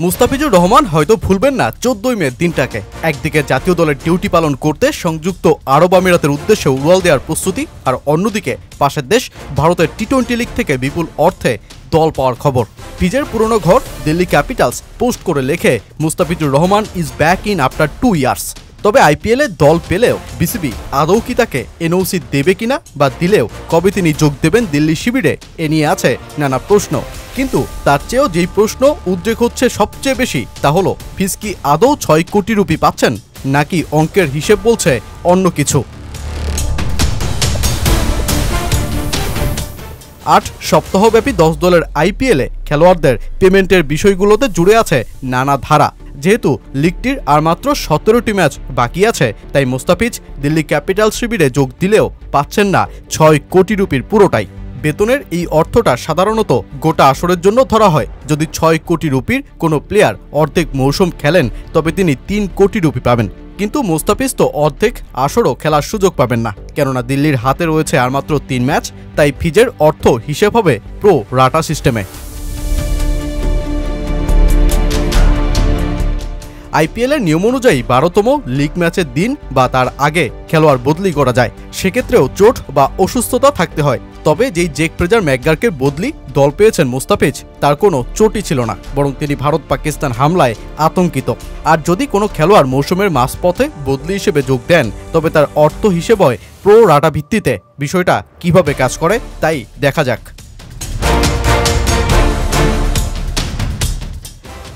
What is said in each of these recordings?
মুস্তাফিজুর রহমান হয়তো ভুলবেন না 14 মে দিনটাকে। একদিকে জাতীয় দলের ডিউটি পালন করতে সংযুক্ত আরব আমিরাতের উদ্দেশ্যে উড়াল দেওয়ার প্রস্তুতি, আর অন্যদিকে পাশের দেশ ভারতের টি-20 লিগ থেকে বিপুল অর্থে দল পাওয়ার খবর। পিচের পুরনো ঘর দিল্লি ক্যাপিটালস পোস্ট করে লেখে, Mustafizur Rahman is back in after 2 years. তবে আইপিএলে দল পেলেও বিসিবি আদৌ কি তাকে এনওসি দেবে কিনা, বা দিলেও কবে তিনি যোগ দেবেন দিল্লি শিবিরে, এ নিয়ে আছে নানা প্রশ্ন। কিন্তু তার চেয়েও যেই প্রশ্ন উদ্রেক হচ্ছে সবচেয়ে বেশি, তা হলো ফিস কি আদৌ 6 কোটি রুপি পাচ্ছেন, নাকি অঙ্কের হিসেব বলছে অন্য কিছু। 8 সপ্তাহব্যাপী 10 দলের আইপিএলে খেলোয়াড়দের পেমেন্টের বিষয়গুলোতে জুড়ে আছে নানা ধারা। যেহেতু লিগটির আর মাত্র 17টি ম্যাচ বাকি আছে, তাই মুস্তাফিজ দিল্লি ক্যাপিটাল শিবিরে যোগ দিলেও পাচ্ছেন না 6 কোটি রুপির পুরোটাই। বেতনের এই অর্থটা সাধারণত গোটা আসরের জন্য ধরা হয়। যদি 6 কোটি রুপির কোনো প্লেয়ার অর্ধেক মৌসুম খেলেন, তবে তিনি 3 কোটি রুপি পাবেন। কিন্তু মুস্তাফিজ তো অর্ধেক আসরও খেলার সুযোগ পাবেন না, কেননা দিল্লির হাতে রয়েছে আর মাত্র 3 ম্যাচ। তাই ফিজের অর্থ হিসেব হবে প্রো রাটা সিস্টেমে। আইপিএলের নিয়ম অনুযায়ী 12তম লিগ ম্যাচের দিন বা তার আগে খেলোয়াড় বদলি করা যায়। সেক্ষেত্রেও চোট বা অসুস্থতা থাকতে হয়। তবে যেই জেক ফ্রেজার ম্যাকগার্কের বদলি দল পেয়েছেন মুস্তাফিজ, তার কোনো চোটই ছিল না, বরং তিনি ভারত পাকিস্তান হামলায় আতঙ্কিত। আর যদি কোনো খেলোয়াড় মৌসুমের মাঝপথে বদলি হিসেবে যোগ দেন, তবে তার অর্থ হিসেব হয় প্রো রাটা ভিত্তিতে। বিষয়টা কিভাবে কাজ করে তাই দেখা যাক।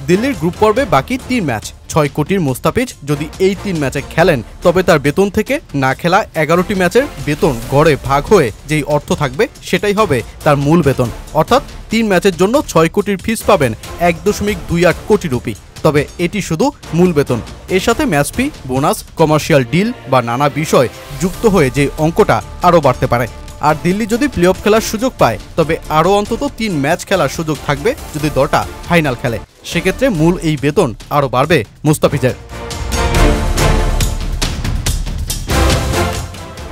দিল্লির গ্রুপ পর্বে বাকি 3 ম্যাচ। 6 কোটির মুস্তাফিজ যদি এই 3 ম্যাচে খেলেন, তবে তার বেতন থেকে না খেলা 11টি ম্যাচের বেতন গড়ে ভাগ হয়ে যেই অর্থ থাকবে, সেটাই হবে তার মূল বেতন। অর্থাৎ 3 ম্যাচের জন্য 6 কোটির ফিস পাবেন 1.28 কোটি রুপি। তবে এটি শুধু মূল বেতন। এর সাথে match fee, bonus, commercial deal বা নানা বিষয় যুক্ত হয়ে যে অঙ্কটা আরও বাড়তে পারে। আর দিল্লি যদি প্লে অফ খেলার সুযোগ পায়, তবে আরও অন্তত 3 ম্যাচ খেলার সুযোগ থাকবে যদি দলটা ফাইনাল খেলে। সেক্ষেত্রে মূল এই বেতন আরও বাড়বে মুস্তাফিজের।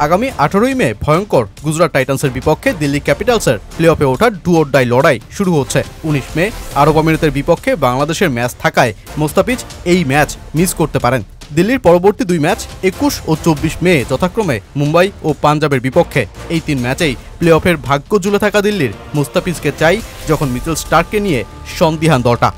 আগামী 18ই মে ভয়ঙ্কর গুজরাট টাইটান্সের বিপক্ষে দিল্লি ক্যাপিটালসের প্লে অফে ওঠার ডু অর ডাই লড়াই শুরু হচ্ছে। 19 মে আরব আমিরাতের বিপক্ষে বাংলাদেশের ম্যাচ থাকায় মুস্তাফিজ এই ম্যাচ মিস করতে পারেন। দিল্লির পরবর্তী 2 ম্যাচ 21 ও 24 মে যথাক্রমে মুম্বাই ও পাঞ্জাবের বিপক্ষে। এই 3 ম্যাচেই প্লে অফের ভাগ্য ঝুলে থাকা দিল্লির মুস্তাফিজকে চাই, যখন মিচেল স্টার্ককে নিয়ে সন্দিহান দলটা।